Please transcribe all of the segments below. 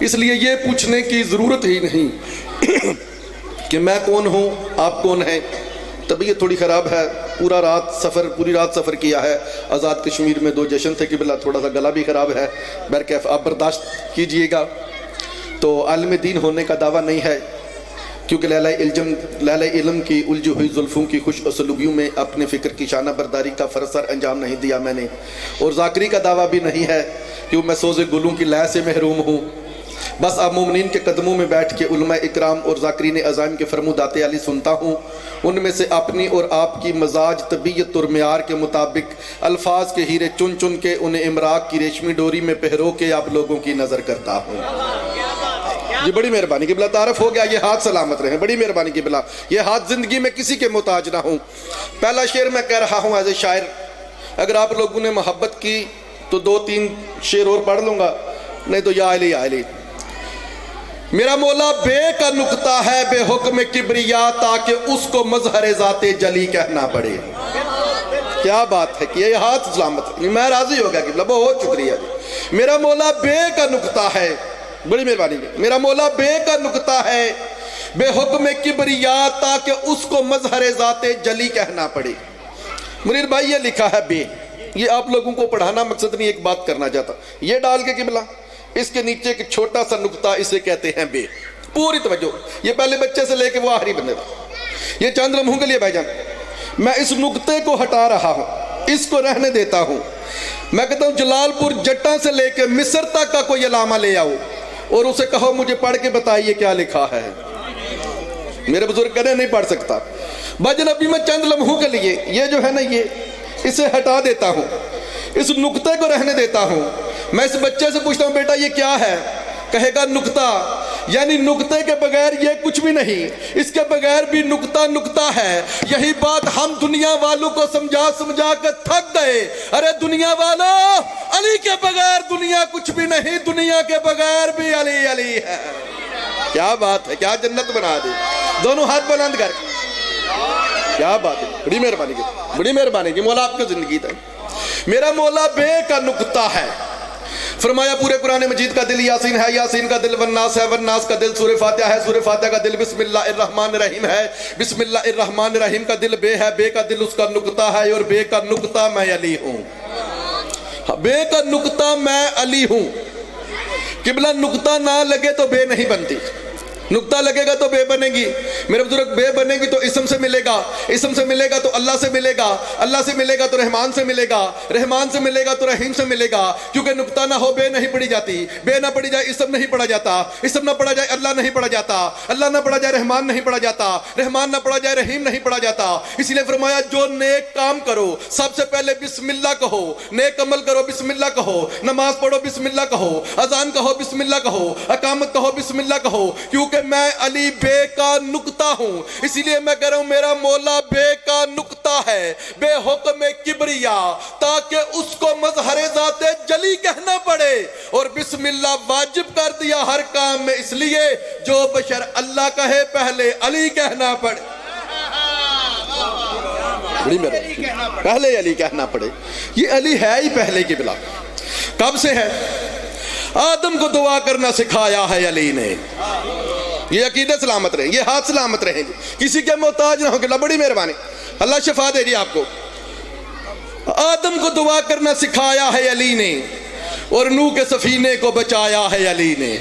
اس لیے یہ پوچھنے کی ضرورت ہی نہیں کہ میں کون ہوں، آپ کون ہیں۔ طبیعت تھوڑی خراب ہے، پوری رات سفر کیا ہے، آزاد کشمیر میں 2 جشن تھے قبلہ، تھوڑا سا گلا بھی خراب ہے، برکیف آپ برداشت کیجئے گا۔ تو عالم دین ہونے کا دعویٰ نہیں ہے، کیونکہ لہلہ علم کی الجھی ہوئی زلفوں کی خوش اسلوبیوں میں اپنے فکر کی شانہ برداری کا فرض سر انجام نہیں دیا میں نے، اور ذاکری کا دعویٰ بھی نہیں ہے کہ میں سوز گلوں کی لے سے محروم ہوں۔ بس آپ مومنین کے قدموں میں بیٹھ کے علماء اکرام اور ذاکرین عظائم کے فرمودات علی سنتا ہوں، ان میں سے اپنی اور آپ کی مزاج، طبیعت اور معیار کے مطابق الفاظ کے ہیرے چن چن کے انہیں امراق کی ریشمی ڈوری میں پہرو کے آپ لوگوں کی نظر کرتا ہوں۔ یہ بڑی مہربانی قبلہ، تعارف ہو گیا، یہ ہاتھ سلامت رہیں، بڑی مہربانی قبلہ، یہ ہاتھ زندگی میں کسی کے محتاج نہ ہوں۔ پہلا شعر میں کہہ رہا ہوں ایز اے شاعر، اگر آپ لوگوں نے محبت کی تو 2-3 شعر اور پڑھ لوں گا، نہیں تو یا علی یا علی۔ میرا مولا بے کا نکتہ ہے بے حکم کبریا، تاکہ اس کو مظہر ذات جلی کہنا پڑے۔ کیا بات ہے کہ یہ ہاتھ سلامت، میں راضی ہو گیا قبلہ، بہت شکریہ جی۔ میرا مولا بے کا نکتہ ہے، بڑی مہربانی، میرا مولا بے کا نکتہ ہے بے حکم کبریا، تاکہ اس کو مظہر ذات جلی کہنا پڑے۔ منیر بھائی یہ لکھا ہے بے، یہ آپ لوگوں کو پڑھانا مقصد نہیں، ایک بات کرنا چاہتا، یہ ڈال کے قبلہ اس کے نیچے ایک چھوٹا سا نقطہ، اسے کہتے ہیں بے۔ پوری توجہ، یہ پہلے بچے سے لے کے وہ آخری بندے تک، یہ چند لمحوں کے لیے بھائی جان میں اس نقطے کو ہٹا رہا ہوں، اس کو رہنے دیتا ہوں۔ میں کہتا ہوں جلال پور جٹاں سے لے کے مصر تک کا کوئی علامہ لے آؤ اور اسے کہو مجھے پڑھ کے بتائیے کیا لکھا ہے، میرے بزرگ کہنے نہیں پڑھ سکتا۔ بھائی ابھی میں چند لمحوں کے لیے یہ جو ہے نا، یہ اسے ہٹا دیتا ہوں، اس نقطے کو رہنے دیتا ہوں۔ میں اس بچے سے پوچھتا ہوں بیٹا یہ کیا ہے، کہے گا نقطہ، یعنی نقطے کے بغیر یہ کچھ بھی نہیں، اس کے بغیر بھی نقطہ نقطہ ہے۔ یہی بات ہم دنیا والوں کو سمجھا کر تھک گئے۔ ارے دنیا والوں، علی کے بغیر دنیا کچھ بھی نہیں، دنیا کے بغیر بھی علی علی ہے۔ کیا بات ہے، کیا جنت بنا دی، دونوں ہاتھ بلند کر، کیا بات ہے، بڑی مہربانی کی، بڑی مہربانی کی، مولا آپ کی زندگی تھا۔ میرا مولا بے کا نقطہ ہے، فرمایا پورے قرآن مجید کا دل یاسین ہے، یاسین کا دل والناس ہے، والناس کا دل سورہ فاتحہ ہے، سورہ فاتحہ کا دل بسم اللہ الرحمن الرحیم ہے، بسم اللہ الرحمن الرحیم کا دل بے ہے، بے کا دل اس کا نقطہ ہے، اور بے کا نقطہ میں علی ہوں، بے کا نقطہ میں علی ہوں۔ قبلہ نقطہ نہ لگے تو بے نہیں بنتی، نقطہ لگے گا تو بے بنے گی، میرے بزرگ بے بنے گی تو اسم سے ملے گا، اسم سے ملے گا تو اللہ سے ملے گا، اللہ سے ملے گا تو رحمان سے ملے گا، رحمان سے ملے گا تو رحیم سے ملے گا، کیونکہ نقطہ نہ ہو بے نہیں پڑھی جاتی، بے نہ پڑھی جائے اسم نہیں پڑھا جاتا، اسم نہ پڑھا جائے اللہ نہیں پڑھا جاتا، اللہ نہ پڑھا جائے رحمان نہیں پڑھا جاتا، رحمان نہ پڑھا جائے رحیم نہیں پڑھا جاتا۔ اس لیے فرمایا جو نیک کام کرو سب سے پہلے بسم اللہ کہو، نیک عمل کرو بسم اللہ کہو، نماز پڑھو بسم اللہ کہو، اذان کہو بسم اللہ کہو، اقامت کہو بسم اللہ کہو، کیونکہ میں علی بے کا نقطہ ہوں۔ اسی لیے میں کہہ رہا ہوں میرا مولا بے کا نقطہ ہے بے حکم کبریا، تاکہ اس کو مظہر ذات جلی کہنا پڑے، اور بسم اللہ واجب کر دیا ہر کام میں، اس لیے جو بشر اللہ کہے پہلے علی کہنا پڑے، پہلے علی کہنا پڑے۔ یہ علی ہے ہی پہلے کی بلا، کب سے ہے؟ آدم کو دعا کرنا سکھایا ہے علی نے۔ یہ عقیدہ سلامت رہیں، یہ ہاتھ سلامت رہیں، کسی کے محتاج نہ ہو کہ اللہ بڑی مہربانی، اللہ شفا دے جی آپ کو۔ آدم کو دعا کرنا سکھایا ہے علی نے، اور نوح کے سفینے کو بچایا ہے علی نے،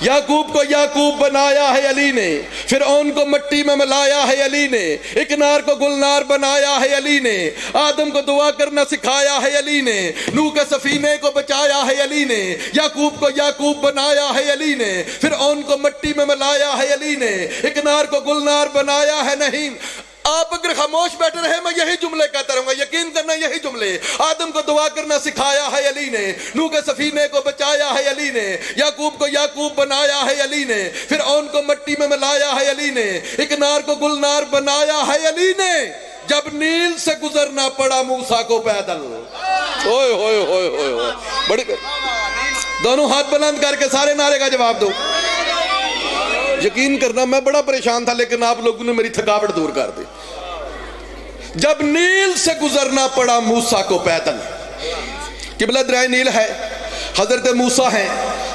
یعقوب کو یعقوب بنایا ہے علی نے، فرعون کو مٹی میں ملایا ہے علی نے، ایک نار کو گلنار بنایا ہے علی نے، آدم کو دعا کرنا سکھایا ہے علی نے، نوح کے سفینے کو بچایا ہے علی نے، یعقوب کو یعقوب بنایا ہے علی نے، فرعون کو مٹی میں ملایا ہے علی نے، ایک نار کو گلنار بنایا ہے نہیں۔ آپ اگر خاموش بیٹھے رہے میں یہی جملے کہتا رہوں گا، یقین کرنا یہی جملے۔ آدم کو دعا کرنا سکھایا ہے علی نے، نوح کے سفینے کو بچایا ہے علی نے، یعقوب کو یعقوب بنایا ہے علی نے، فرعون کو مٹی میں ملایا ہے علی نے، ایک نار کو گلنار بنایا ہے علی نے، جب نیل سے گزرنا پڑا موسیٰ کو پیدل۔ اوئے ہوئے ہوئے ہوئے ہوئے، بڑی دونوں ہاتھ بلند کر کے سارے نعرے کا جواب دو۔ یقین کرنا میں بڑا پریشان تھا، لیکن آپ لوگوں نے میری تھکاوٹ دور کر دی۔ جب نیل سے گزرنا پڑا موسیٰ کو پیدل، قبلہ دریائے نیل ہے، حضرت موسیٰ ہیں،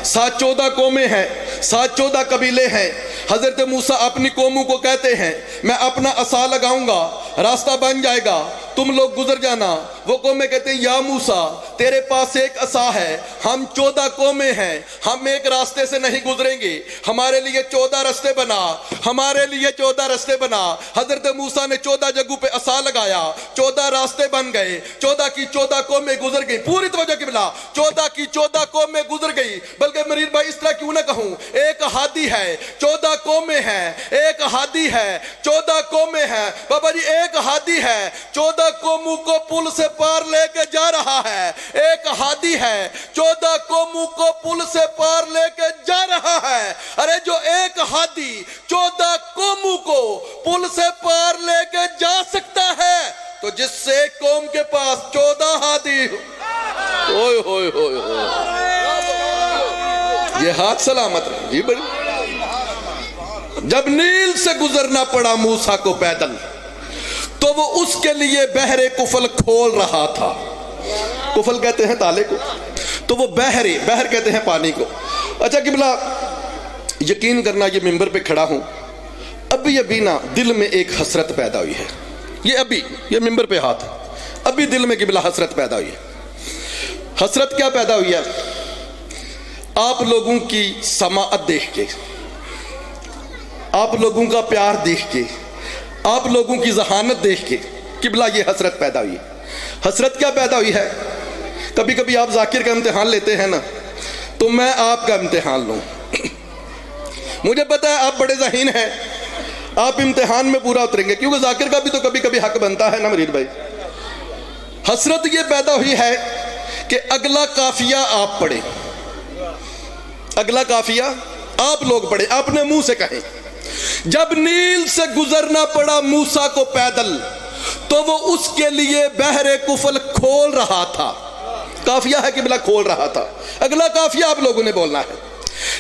ساتھ 14 قومیں ہیں، ساتھ 14 قبیلے ہیں۔ حضرت موسیٰ اپنی قوموں کو کہتے ہیں میں اپنا عصا لگاؤں گا، راستہ بن جائے گا، تم لوگ گزر جانا۔ وہ قومیں کہتے ہیں یا موسیٰ تیرے پاس ایک عصا ہے، ہم 14 قومیں ہیں، ہم ایک راستے سے نہیں گزریں گے، ہمارے لیے 14 راستے بنا، ہمارے لیے 14 راستے بنا۔ حضرت موسیٰ نے 14 جگہوں پہ عصا لگایا، 14 راستے بن گئے، 14 کی 14 قومیں گزر گئی۔ پوری توجہ کی بلا، 14 کی 14 قومیں گزر گئی۔ بلکہ مرید بھائی اس طرح کیوں نہ کہوں، ایک ہادی ہے، 14 قومیں ہیں، ایک ہادی ہے، 14 قومیں ہیں۔ بابا جی ایک ہادی ہے، 14 قوموں کو پل سے پار لے کے جا رہا ہے۔ ایک ہادی ہے، 14 قوموں کو پل سے پار لے کے جا رہا ہے۔ ارے جو ایک ہادی 14 قوموں کو پل سے پار لے کے جا سکتا ہے، تو جس سے ایک قوم کے پاس 14 ہادی ہوئے ہوئے ہوئے ہوئے، یہ ہاتھ سلامت رہے جی بڑی۔ جب نیل سے گزرنا پڑا موسیٰ کو پیدل، تو وہ اس کے لیے بحر کفل کھول رہا تھا۔ کفل کہتے ہیں تالے کو، تو وہ بحر کہتے ہیں پانی کو۔ اچھا قبلہ یقین کرنا، یہ ممبر پہ کھڑا ہوں، ابھی نا دل میں ایک حسرت پیدا ہوئی ہے۔ یہ ممبر پہ ہاتھ ہے، ابھی دل میں قبلہ حسرت پیدا ہوئی ہے۔ حسرت کیا پیدا ہوئی ہے؟ آپ لوگوں کی سماعت دیکھ کے، آپ لوگوں کا پیار دیکھ کے، آپ لوگوں کی ذہانت دیکھ کے قبلہ یہ حسرت پیدا ہوئی ہے۔ حسرت کیا پیدا ہوئی ہے؟ کبھی کبھی آپ ذاکر کا امتحان لیتے ہیں نا، تو میں آپ کا امتحان لوں۔ مجھے پتا ہے آپ بڑے ذہین ہیں، آپ امتحان میں پورا اتریں گے، کیونکہ ذاکر کا بھی تو کبھی کبھی حق بنتا ہے نا مرید بھائی۔ حسرت یہ پیدا ہوئی ہے کہ اگلا قافیہ آپ پڑھیں، اگلا قافیہ آپ لوگ پڑھیں، اپنے منہ سے کہیں۔ جب نیل سے گزرنا پڑا موسیٰ کو پیدل، تو وہ اس کے لیے بحر کفل کھول رہا تھا۔ قافیہ ہے کہ بلا کھول رہا تھا، اگلا قافیہ آپ لوگوں نے بولنا ہے۔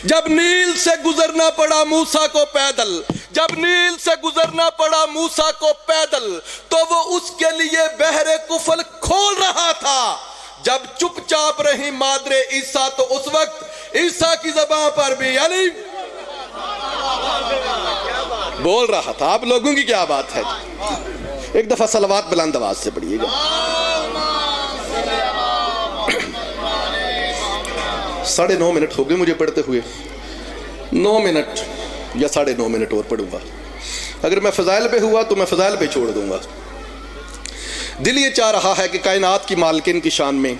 جب نیل سے گزرنا پڑا موسیٰ کو پیدل، جب نیل سے گزرنا پڑا موسیٰ کو پیدل، تو وہ اس کے لیے بحر کفل کھول رہا تھا۔ جب چپ چاپ رہی مادر عیسیٰ، تو اس وقت عیسیٰ کی زبان پر بھی یعنی بول رہا تھا۔ آپ لوگوں کی کیا بات ہے؟ ایک دفعہ صلوات بلند آواز سے پڑھیے گا۔ 9:30 منٹ ہو گئے مجھے پڑھتے ہوئے، 9 منٹ یا 9:30 منٹ اور پڑھوں گا۔ اگر میں فضائل پہ ہوا تو میں فضائل پہ چھوڑ دوں گا۔ دل یہ چاہ رہا ہے کہ کائنات کی مالکن کی شان میں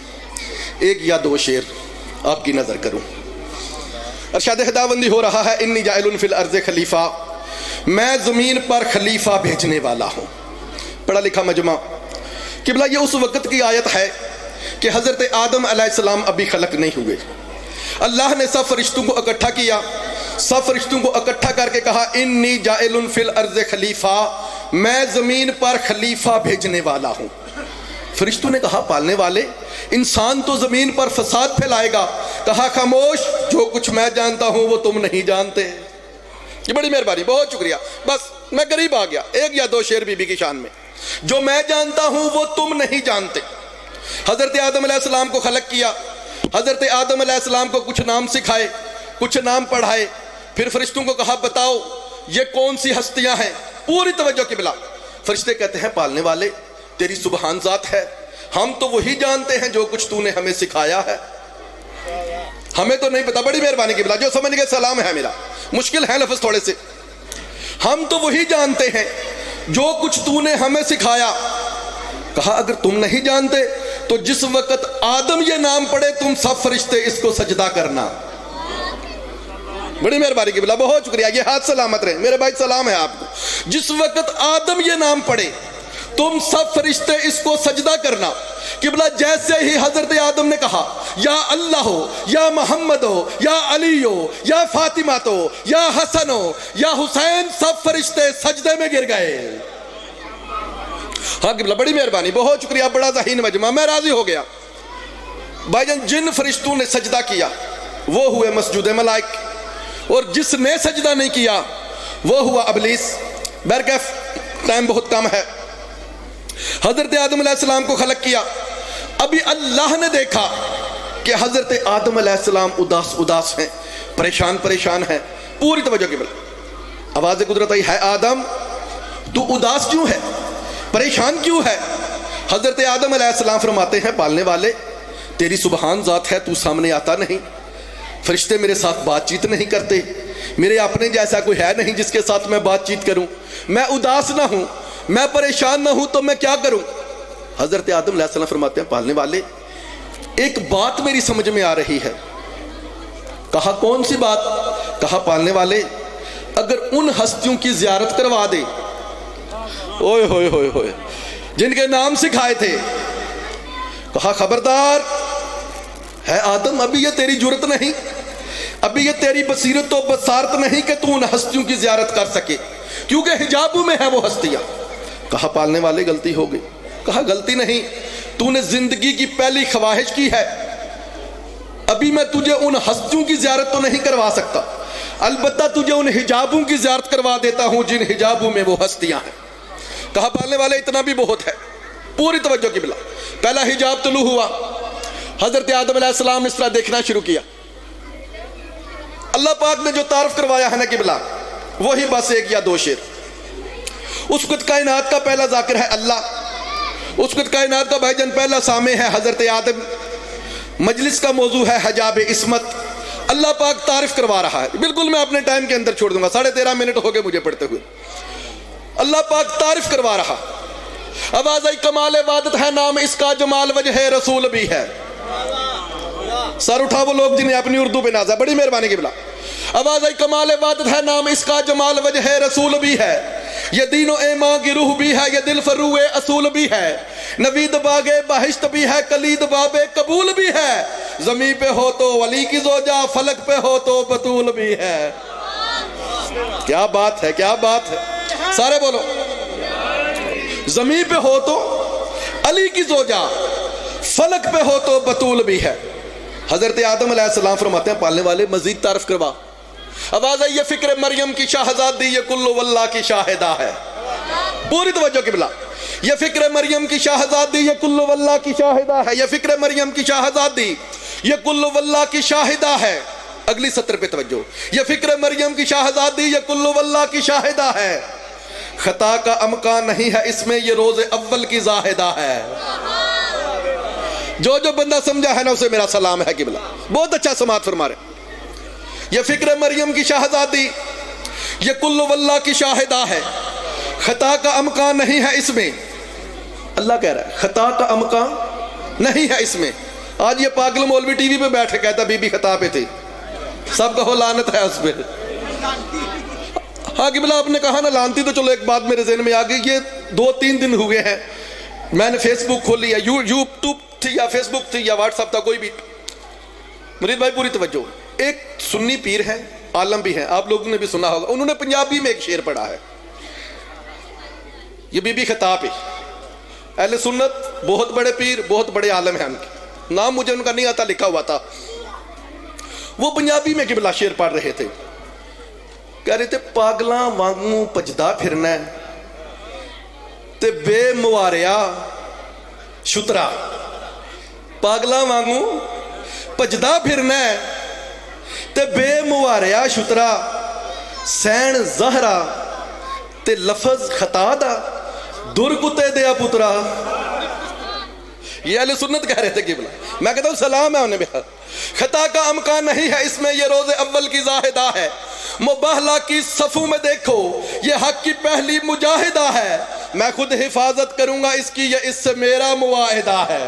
1 یا 2 شعر آپ کی نظر کروں۔ ارشاد خداوندی ہو رہا ہے انی جاعل فی الارض خلیفہ، میں زمین پر خلیفہ بھیجنے والا ہوں۔ پڑھا لکھا مجمع قبلہ، یہ اس وقت کی آیت ہے کہ حضرت آدم علیہ السلام ابھی خلق نہیں ہوئے۔ اللہ نے سب فرشتوں کو اکٹھا کیا، سب فرشتوں کو اکٹھا کر کے کہا انی جاعل فی الارض خلیفہ، میں زمین پر خلیفہ بھیجنے والا ہوں۔ فرشتوں نے کہا پالنے والے، انسان تو زمین پر فساد پھیلائے گا۔ کہا خاموش، جو کچھ میں جانتا ہوں وہ تم نہیں جانتے۔ یہ بڑی مہربانی، بہت شکریہ۔ بس میں قریب آ گیا، 1 یا 2 شعر بی بی کی شان میں۔ جو میں جانتا ہوں وہ تم نہیں جانتے۔ حضرت آدم علیہ السلام کو خلق کیا، حضرت آدم علیہ السلام کو کچھ نام سکھائے، کچھ نام پڑھائے، پھر فرشتوں کو کہا بتاؤ یہ کون سی ہستیاں ہیں۔ پوری توجہ کی بلا، فرشتے کہتے ہیں پالنے والے تیری سبحان ذات ہے، ہم تو وہی جانتے ہیں جو کچھ تو نے ہمیں سکھایا ہے، ہمیں تو نہیں پتا۔ بڑی مہربانی کی بلا، جو سمجھ گئے سلام ہے میرا، مشکل ہے لفظ تھوڑے سے۔ ہم تو وہی جانتے ہیں جو کچھ تو نے ہمیں سکھایا۔ کہا اگر تم نہیں جانتے تو جس وقت آدم یہ نام پڑھے تم سب فرشتے اس کو سجدہ کرنا۔ بڑی مہربانی کی بلا، بہت شکریہ، یہ ہاتھ سلامت رہے میرے بھائی، سلام ہے آپ کو۔ جس وقت آدم یہ نام پڑھے تم سب فرشتے اس کو سجدہ کرنا۔ قبلہ جیسے ہی حضرت آدم نے کہا یا اللہ ہو، یا محمد ہو، یا علی ہو، یا فاطمہ ہو، یا حسن ہو، یا حسین، سب فرشتے سجدے میں گر گئے۔ ہاں قبلہ بڑی مہربانی، بہت شکریہ، بڑا ذہین مجمع، میں راضی ہو گیا۔ بھائی جان جن فرشتوں نے سجدہ کیا وہ ہوئے مسجود ملائک، اور جس نے سجدہ نہیں کیا وہ ہوا ابلیس۔ برکف ٹائم بہت کم ہے۔ حضرت آدم علیہ السلام کو خلق کیا، ابھی اللہ نے دیکھا کہ حضرت آدم علیہ السلام اداس ہیں، پریشان ہیں. پوری توجہ کے بل آواز قدرت آئی، ہے آدم تو اداس کیوں ہے، پریشان کیوں ہے؟ حضرت آدم علیہ السلام فرماتے ہیں، پالنے والے تیری سبحان ذات ہے، تو سامنے آتا نہیں، فرشتے میرے ساتھ بات چیت نہیں کرتے، میرے اپنے جیسا کوئی ہے نہیں جس کے ساتھ میں بات چیت کروں، میں اداس نہ ہوں، میں پریشان نہ ہوں تو میں کیا کروں؟ حضرت آدم علیہ السلام فرماتے ہیں، پالنے والے ایک بات میری سمجھ میں آ رہی ہے. کہا کون سی بات؟ کہا پالنے والے اگر ان ہستیوں کی زیارت کروا دے، اوئے ہوئے ہوئے ہوئے، جن کے نام سکھائے تھے، کہا خبردار ہے آدم، ابھی یہ تیری جرت نہیں، ابھی یہ تیری بصیرت و بصارت نہیں کہ تو ان ہستیوں کی زیارت کر سکے، کیونکہ حجابوں میں ہے وہ ہستیاں. کہا پالنے والے غلطی ہو گئی. کہا غلطی نہیں، تو نے زندگی کی پہلی خواہش کی ہے، ابھی میں تجھے ان ہستیوں کی زیارت تو نہیں کروا سکتا، البتہ تجھے ان حجابوں کی زیارت کروا دیتا ہوں جن حجابوں میں وہ ہستیاں ہیں. کہا پالنے والے اتنا بھی بہت ہے. پوری توجہ کی بلا پہلا حجاب طلوع ہوا، حضرت آدم علیہ السلام اس طرح دیکھنا شروع کیا. اللہ پاک نے جو تعارف کروایا ہے نا قبلہ، وہی بس ایک یا دو شعر. اس وقت کائنات کا پہلا ذاکر ہے اللہ، اس وقت کائنات کا بھائی جان پہلا سامع ہے حضرت آدم. مجلس کا موضوع ہے حجاب عصمت. اللہ پاک تعارف کروا رہا ہے، بالکل میں اپنے ٹائم کے اندر چھوڑ دوں گا، 13.5 منٹ ہو گئے مجھے پڑھتے ہوئے. اللہ پاک تعارف کروا رہا. آواز آئی کمال عبادت ہے نام اس کا، جمال وجہ رسول بھی ہے. سر اٹھا وہ لوگ جنہیں اپنی اردو پہ نازا، بڑی مہربانی کی بلا. آواز آئی کمال عبادت ہے نام اس کا، جمال وجہ رسول بھی ہے. یہ دین و ایمان کی روح بھی ہے، یہ دل فروع اصول بھی ہے. نوید باغ بہشت بھی ہے، کلید باب قبول بھی ہے. زمین پہ ہو تو ولی کی زوجہ، فلک پہ ہو تو بطول بھی ہے. کیا بات ہے، کیا بات ہے، سارے بولو. زمین پہ ہو تو علی کی زوجہ، فلک پہ ہو تو بطول بھی ہے. حضرت آدم علیہ السلام فرماتے ہیں پالنے والے مزید تعارف کروا. آواز آئی یہ فکر مریم کی شاہزادی، یہ کلو واللہ کی شاہدہ ہے. پوری توجہ کی بلا یہ فکر مریم کی شاہزادی، یہ کلو واللہ کی شاہدہ ہے. یہ فکر مریم کی شاہزادی، یہ کلو واللہ کی شاہدہ ہے. اگلی سطر پہ توجہ. یہ فکر مریم کی شاہزادی، یہ کلو واللہ کی شاہدہ ہے. خطا کا امکان نہیں ہے اس میں، یہ روز اول کی زاہدہ ہے. جو بندہ سمجھا ہے نا اسے میرا سلام ہے قبلہ، بہت اچھا سماعت فرما رہے. یہ فکر مریم کی شاہزادی، یہ کل واللہ کی شاہدہ ہے. خطا کا امکان نہیں ہے اس میں. اللہ کہہ رہا ہے خطا کا امکان نہیں ہے اس میں. آج یہ پاگل مولوی ٹی وی پہ بیٹھے کہتا بی بی خطا پہ تھی، سب کہو لعنت ہے اس پہ. ہاں قبلہ آپ نے کہا نا لعنتی، تو چلو ایک بات میرے ذہن میں آ گئی. یہ 2-3 دن ہوئے ہیں میں نے فیس بک کھولی ہے، یوٹیوب تھی یا فیس بک تھی یا واٹس ایپ تھا کوئی بھی. مرید بھائی پوری توجہ. ایک سنی پیر ہیں، عالم بھی ہیں، آپ لوگوں نے بھی سنا ہوگا. انہوں نے پنجابی میں ایک شعر پڑھا ہے، یہ بی بی خطاب ہے. اہل سنت بہت بڑے پیر، بہت بڑے عالم ہیں، ان کے نام مجھے ان کا نہیں آتا، لکھا ہوا تھا. وہ پنجابی میں قبلہ شعر پڑھ رہے تھے. کہہ رہے تھے پاگلاں وانگوں پجدا پھرنا تے بے مواریا شترا. پاگلاں وانگوں پجدا پھرنا تے بے مواریا شترا. سین زہرا تے لفظ خطا دا، در کتے دیا پترا. یہ اہل سنت کہہ رہے تھے قبلہ. میں کہتا ہوں سلام ہے انہیں بھی. خطا کا امکان نہیں ہے اس میں، یہ روز اول کی زاہدہ ہے. مباہلہ کی صفوں میں دیکھو یہ حق کی پہلی مجاہدہ ہے. میں خود حفاظت کروں گا اس کی، یہ اس سے میرا معاہدہ ہے.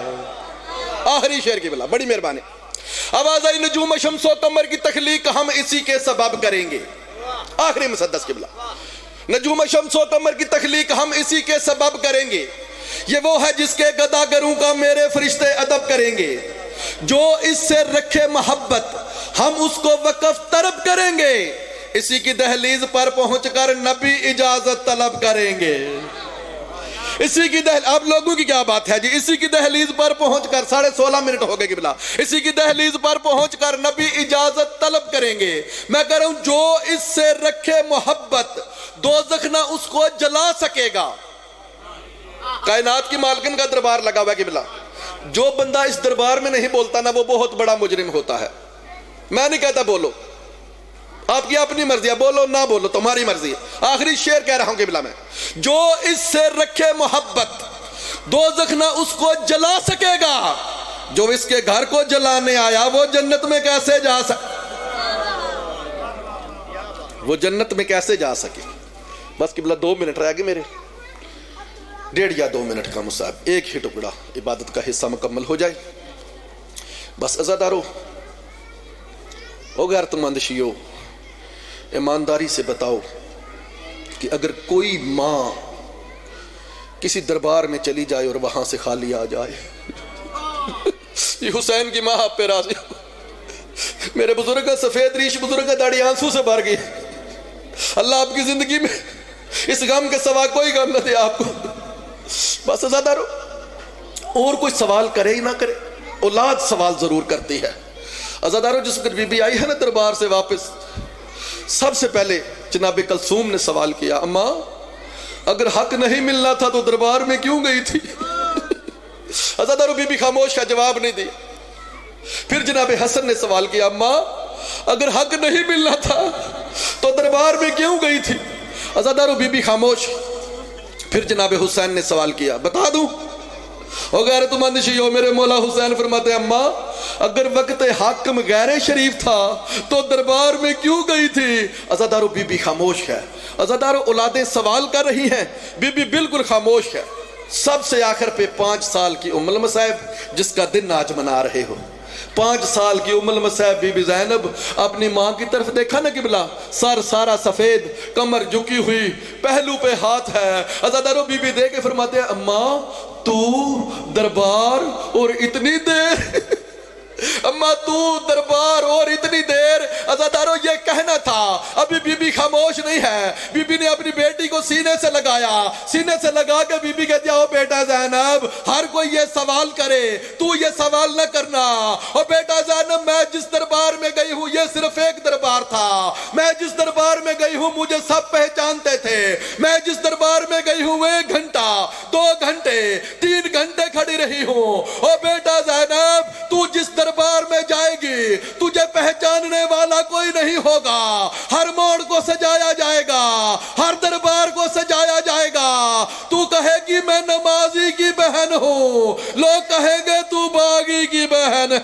آخری شعر کی بلا، بڑی مہربانی. آواز آئی نجوم شمس و قمر کی تخلیق ہم اسی کے سبب کریں گے. آخری مسدس کی بلا. نجوم شمس و قمر کی تخلیق ہم اسی کے سبب کریں گے. یہ وہ ہے جس کے گداگروں کا میرے فرشتے ادب کریں گے. جو اس سے رکھے محبت ہم اس کو وقف طرب کریں گے. اسی کی دہلیز پر پہنچ کر نبی اجازت طلب کریں گے. اسی کی آپ لوگوں کی کیا بات ہے جی. اسی کی دہلیز پر پہنچ کر 16.5 منٹ ہو گئے قبلہ. اسی کی دہلیز پر پہنچ کر نبی اجازت طلب کریں گے. میں کہہ رہا ہوں جو اس سے رکھے محبت دوزخ نہ اس کو جلا سکے گا. کائنات کی مالکن کا دربار لگا ہوا ہے قبلہ. جو بندہ اس دربار میں نہیں بولتا نا وہ بہت بڑا مجرم ہوتا ہے. میں نہیں کہتا بولو، آپ کی اپنی مرضی ہے، بولو نہ بولو تمہاری مرضی ہے. آخری شعر کہہ رہا ہوں قبلہ میں، جو اس سے رکھے محبت دوزخ نہ اس کو جلا سکے گا، جو اس کے گھر کو جلانے آیا وہ جنت میں کیسے جا وہ جنت میں کیسے جا سکے. بس قبلہ 2 منٹ رہ گئے میرے، 1.5 یا 2 منٹ کا مصاحب، ایک ہی ٹکڑا عبادت کا حصہ مکمل ہو جائے. بس عزادارو، او غیرت مند شیعو، ایمانداری سے بتاؤ کہ اگر کوئی ماں کسی دربار میں چلی جائے اور وہاں سے خالی آ جائے، یہ حسین کی ماں آپ پہ راضی ہو. میرے بزرگ کا سفید ریش بزرگ کا داڑھی آنسو سے بھر گئی. اللہ آپ کی زندگی میں اس غم کے سوا کوئی غم نہ دے آپ کو. بس عزادارو، اور کوئی سوال کرے ہی نہ کرے، اولاد سوال ضرور کرتی ہے. عزادارو، جس وقت بی بی آئی ہے نا دربار سے واپس، سب سے پہلے جناب کلثوم نے سوال کیا، اماں اگر حق نہیں ملنا تھا تو دربار میں کیوں گئی تھی؟ عزادارو، بی بی خاموش کا جواب نہیں دیا. پھر جناب حسن نے سوال کیا، اماں اگر حق نہیں ملنا تھا تو دربار میں کیوں گئی تھی؟ عزادارو، بی بی خاموش. پھر جناب حسین نے سوال کیا، بتا دوں؟ او غیرت مند شیعو، میرے مولا حسین فرماتے ہیں، اماں اگر وقت حاکم غیر شریف تھا تو دربار میں کیوں گئی تھی؟ عزادارو، بی بی خاموش ہے. عزادارو، اولادیں سوال کر رہی ہیں، بی بی بالکل خاموش ہے. سب سے آخر پہ 5 سال کی ام المصائب، جس کا دن آج منا رہے ہو، 5 سال کی ام المصائب بی بی زینب اپنی ماں کی طرف دیکھا نا قبلہ، سر سارا سفید، کمر جھکی ہوئی، پہلو پہ ہاتھ ہے. عزادارو، بی بی دیکھ کے فرماتے ہیں، اماں تو دربار اور اتنی دیر اماں تو دربار اور اتنی دیر. عزادارو، یہ کہنا تھا. ابھی بی بی خاموش نہیں ہے. بی بی نے اپنی بیٹی کو سینے سے لگایا، سینے سے لگا کے بی بی کہتی ہے، او بیٹا زینب، ہر کوئی یہ سوال کرے، تو یہ سوال نہ کرنا. او بیٹا زینب، میں جس دربار میں گئی ہوں یہ صرف ایک دربار تھا. میں جس دربار میں گئی ہوں مجھے سب پہچانتے تھے. میں جس دربار میں گئی ہوں 1 گھنٹہ 2 گھنٹے 3 گھنٹے کھڑی رہی ہوں. او بیٹا زینب، تو جس دربار میں جائے گی تجھے پہچاننے والا کوئی نہیں ہوگا. ہر موڑ کو سجایا جائے گا، ہر دربار کو سجایا جائے گا. تو کہے گی میں نمازی کی بہن ہوں، لوگ کہیں گے تو باغی کی بہن ہے.